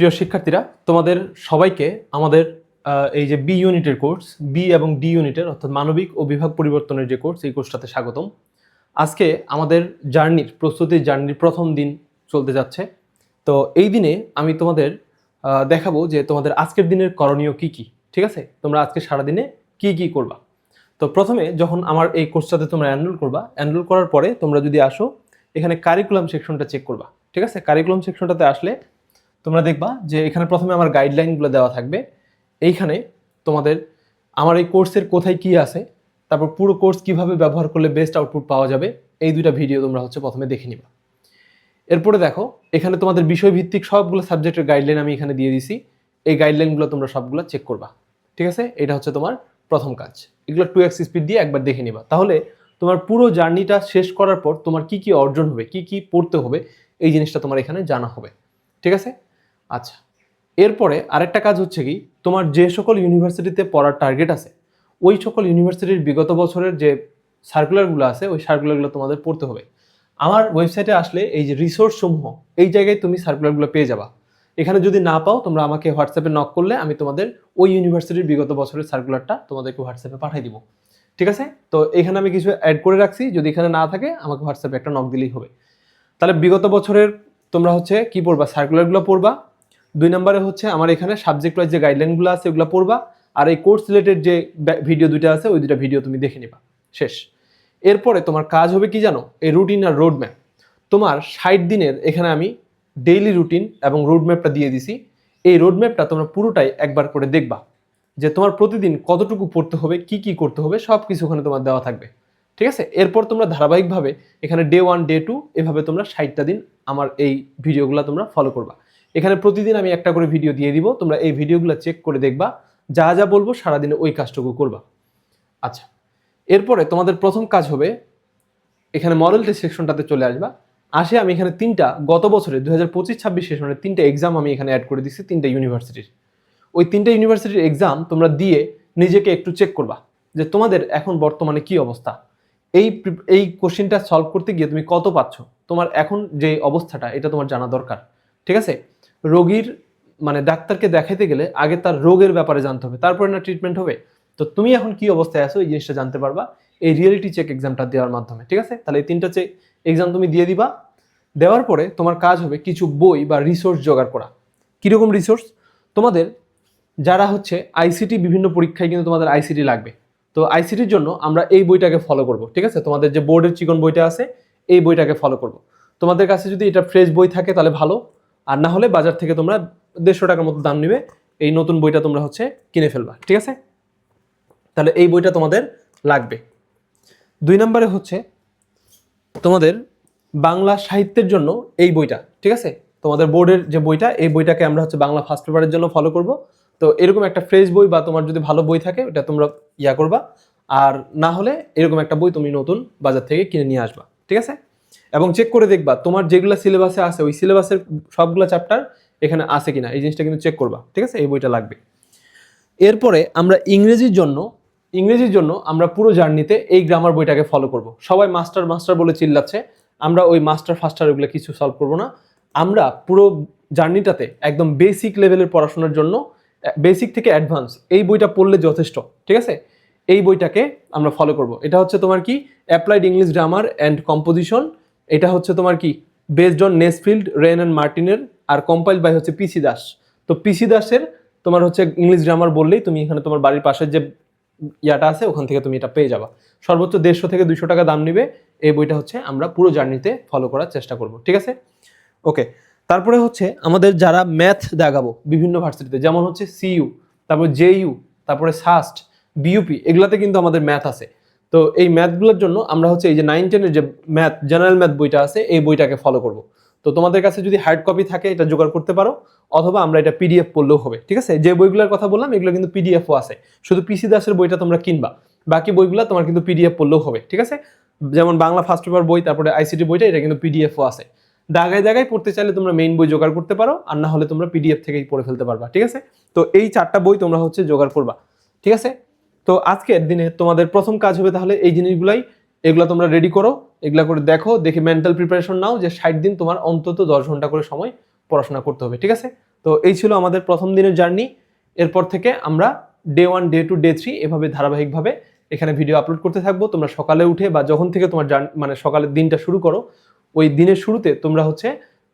প্রিয় শিক্ষার্থীরা, তোমাদের সবাইকে আমাদের এই যে বি ইউনিটের কোর্স, বি এবং ডি ইউনিটের অর্থাৎ মানবিক ও বিভাগ পরিবর্তনের যে কোর্স, এই কোর্সটাতে স্বাগতম। আজকে আমাদের প্রস্তুতির জার্নির প্রথম দিন চলতে যাচ্ছে। তো এই দিনে আমি তোমাদের দেখাবো যে তোমাদের আজকের দিনের করণীয় কি কি। ঠিক আছে, তোমরা আজকে সারাদিনে কি কি করবা। তো প্রথমে যখন আমার এই কোর্সটাতে তোমরা এনরোল করার পরে তোমরা যদি আসো, এখানে কারিকুলাম সেকশনটা চেক করবা। ঠিক আছে, কারিকুলাম সেকশনটাতে আসলে তোমরা দেখবা যে এখানে প্রথমে আমার গাইডলাইনগুলো দেওয়া থাকবে। এইখানে তোমাদের আমার এই কোর্সের কোথায় কি আছে, তারপর পুরো কোর্স কিভাবে ব্যবহার করলে বেস্ট আউটপুট পাওয়া যাবে, এই দুইটা ভিডিও তোমরা প্রথমে দেখে নিবা। এরপরে দেখো, এখানে তোমাদের বিষয়ভিত্তিক সবগুলো সাবজেক্টের গাইডলাইন আমি এখানে দিয়ে দিছি। এই গাইডলাইনগুলো তোমরা সবগুলো চেক করবা। ঠিক আছে, এটা হচ্ছে তোমার প্রথম কাজ। এগুলো 2x স্পিড দিয়ে একবার দেখে নিবা, তাহলে তোমার পুরো জার্নিটা শেষ করার পর তোমার কি কি অর্জন হবে, কি কি পড়তে হবে, এই জিনিসটা তোমার এখানে জানা হবে। ঠিক আছে, আচ্ছা। এরপরে আরেকটা কাজ হচ্ছে কি, তোমার যে সকল ইউনিভার্সিটিতে পড়ার টার্গেট আছে, ওই সকল ইউনিভার্সিটির বিগত বছরের যে সার্কুলারগুলো আছে, ওই সার্কুলারগুলো তোমাদের পড়তে হবে। আমার ওয়েবসাইটে আসলে এই যে রিসোর্স সমূহ, এই জায়গায় তুমি সার্কুলারগুলো পেয়ে যাবা। এখানে যদি না পাও, তোমরা আমাকে হোয়াটসঅ্যাপে নক করলে আমি তোমাদের ওই ইউনিভার্সিটির বিগত বছরের সার্কুলারটা তোমাদেরকে হোয়াটসঅ্যাপে পাঠিয়ে দিব। ঠিক আছে, তো এখানে আমি কিছু অ্যাড করে রাখছি, যদি এখানে না থাকে আমাকে হোয়াটসঅ্যাপে একটা নক দিলেই হবে। তাহলে বিগত বছরের তোমরা কি পড়বা, সার্কুলারগুলো পড়বা। 2 নম্বরে আমার এখানে সাবজেক্ট ওয়াইজ যে গাইডলাইনগুলো আছে ওগুলো পড়বা, আর এই কোর্স রিলেটেড যে ভিডিও দুইটা আছে ওই দুইটা ভিডিও তুমি দেখে নিবা। শেষ। এরপরে তোমার কাজ হবে কি জানো, এই রুটিন আর রোড ম্যাপ। তোমার 60 দিনের এখানে আমি ডেইলি রুটিন এবং রোড ম্যাপটা দিয়ে দিছি। এই রোড ম্যাপটা তোমরা পুরোটাই একবার করে দেখবা, যে তোমার প্রতিদিন কতটুকু পড়তে হবে, কি কি করতে হবে, সব কিছু ওখানে তোমার দেওয়া থাকবে। ঠিক আছে, এরপর তোমরা ধারাবাহিকভাবে এখানে ডে 1 ডে 2 এভাবে তোমরা 60টা দিন আমার এই ভিডিওগুলো তোমরা ফলো করবা। এখানে প্রতিদিন আমি একটা করে ভিডিও দিয়ে দিব, তোমরা এই ভিডিওগুলো চেক করে দেখবা, যা যা বলবো সারাদিনে ওই কাজটুকু করবা। আচ্ছা, এরপরে তোমাদের প্রথম কাজ হবে এখানে মডেল টেস্ট সেকশনটাতে চলে আসবা। আমি এখানে গত বছরে 2025-26 সেশনের 3টা এক্সাম আমি এখানে অ্যাড করে দিচ্ছি, 3টা ইউনিভার্সিটির। ওই 3টা ইউনিভার্সিটির এক্সাম তোমরা দিয়ে নিজেকে একটু চেক করবা যে তোমাদের এখন বর্তমানে কি অবস্থা। এই কোশ্চেনটা সলভ করতে গিয়ে তুমি কত পাচ্ছ, তোমার এখন যে অবস্থাটা এটা তোমার জানা দরকার। ঠিক আছে, রোগীর ডাক্তারকে দেখাইতে গেলে আগে তার রোগের ব্যাপারে জানতে হবে, তারপরে না ট্রিটমেন্ট হবে। তো তুমি এখন কি অবস্থায় আছো এই জিনিসটা জানতে পারবা এই রিয়েলিটি চেক এক্সামটা দেওয়ার মাধ্যমে। ঠিক আছে, তাহলে এই 3টা চেক এক্সাম তুমি দিয়ে দিবা। দেওয়ার পরে তোমার কাজ হবে কিছু বই বা রিসোর্স জোগাড় করা। কিরকম রিসোর্স, তোমাদের যারা আইসিটি বিভিন্ন পরীক্ষায় কিন্তু তোমাদের আইসিটি লাগবে। তো আইসিটির জন্য আমরা এই বইটাকে ফলো করব। ঠিক আছে, তোমাদের যে বোর্ডের চিকন বইটা আছে এই বইটাকে ফলো করব। তোমাদের কাছে যদি এটা ফ্রেশ বই থাকে তাহলে ভালো, আর না হলে বাজার থেকে তোমরা 150 টাকার মতো দাম নিবে, এই নতুন বইটা তোমরা কিনে ফেলবা। ঠিক আছে, তাহলে এই বইটা তোমাদের লাগবে। 2 নম্বরে তোমাদের বাংলা সাহিত্যের জন্য এই বইটা। ঠিক আছে, তোমাদের বোর্ডের যে বইটা, এই বইটাকে আমরা বাংলা ফার্স্ট পেপারের জন্য ফলো করব। তো এরকম একটা ফ্রেশ বই বা তোমার যদি ভালো বই থাকে ওটা তোমরা করবা, আর না হলে এরকম একটা বই তুমি নতুন বাজার থেকে কিনে নিয়ে আসবা। ঠিক আছে, এবং চেক করে দেখবা তোমার যেগুলো সিলেবাসে আছে ওই সিলেবাসের সবগুলো চ্যাপ্টার এখানে আছে কিনা, এই জিনিসটা কিন্তু চেক করবা। ঠিক আছে, এই বইটা লাগবে। এরপরে আমরা ইংরেজির জন্য আমরা পুরো জার্নিতে এই গ্রামার বইটাকে ফলো করব। সবাই মাস্টার মাস্টার বলে চিল্লাচ্ছে, আমরা ওই মাস্টার ফাস্টার ওগুলো কিছু সলভ করব না। আমরা পুরো জার্নিটাতে একদম বেসিক লেভেলের পড়াশোনার জন্য, বেসিক থেকে অ্যাডভান্স এই বইটা পড়লে যথেষ্ট। ঠিক আছে, এই বইটাকে আমরা ফলো করব। এটা তোমার কি applied English grammar and composition. এটা তোমার কি বেসড অন নেসফিল্ড, রেন অ্যান্ড মার্টিনের, আর কম্পাইলড বাই পিসি দাস। তো পিসি দাসের তোমার ইংলিশ গ্রামার বললেই তুমি এখানে তোমার বাড়ির পাশের যে ইয়াটা আছে ওখান থেকে তুমি এটা পেয়ে যাবা। সর্বোচ্চ 150 থেকে 200 টাকা দাম নিবে। এই বইটা আমরা পুরো জার্নিতে ফলো করার চেষ্টা করব। ঠিক আছে, ওকে। তারপরে আমাদের যারা ম্যাথ দেখাবো বিভিন্ন ভার্সিটিতে, যেমন সিইউ, তারপর জেইউ, তারপরে সাস্ট, বিইউপি, এগুলাতে কিন্তু আমাদের ম্যাথ আছে। তো এই ম্যাথগুলোর জন্য আমরা এই যে 9-10 এর যে ম্যাথ, জেনারেল ম্যাথ বইটা আছে এই বইটাকে ফলো করব। তো তোমাদের কাছে যদি হার্ড কপি থাকে এটা জোগাড় করতে পারো, অথবা আমরা এটা পিডিএফ পড়লেও হবে। ঠিক আছে, যে বইগুলোর কথা বললাম এগুলো কিন্তু পিডিএফও আছে, শুধু পিসি দাসের বইটা তোমরা কিনবা, বাকি বইগুলো তোমার কিন্তু পিডিএফ পড়লেও হবে। ঠিক আছে, যেমন বাংলা ফার্স্ট পেপার বই, তারপরে আইসিটি বইটা, এটা কিন্তু পিডিএফও আছে। দাগায় দাগায় পড়তে চাইলে তোমরা মেইন বই জোগাড় করতে পারো, আর না হলে তোমরা পিডিএফ থেকেই পড়ে ফেলতে পারবা। ঠিক আছে, তো এই 4টা বই তোমরা জোগাড় করবা। ঠিক আছে, তো আজকের দিনে তোমাদের প্রথম কাজ হবে তাহলে এই জিনিসগুলাই, এগুলা তোমরা রেডি করো, এগুলা করে দেখে মেন্টাল প্রিপারেশন নাও যে 60 দিন তোমার অন্তত 10 ঘন্টা করে সময় পড়াশোনা করতে হবে, ঠিক আছে? তো এই ছিল আমাদের প্রথম দিনের জার্নি। এরপর থেকে আমরা ডে 1, ডে 2, ডে 3 এভাবে ধারাবাহিকভাবে এখানে ভিডিও আপলোড করতে থাকবো। তোমরা সকালে উঠে বা যখন থেকে তোমার মানে সকালের দিনটা শুরু করো, ওই দিনের শুরুতে তোমরা হচ্ছে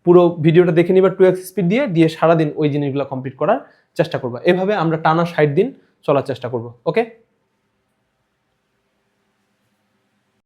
পুরো ভিডিওটা দেখে নিবা 2x স্পিড দিয়ে সারাদিন ওই জিনিসগুলো কমপ্লিট করার চেষ্টা করবা। এভাবে আমরা টানা 60 দিন চলার চেষ্টা করব। ওকে?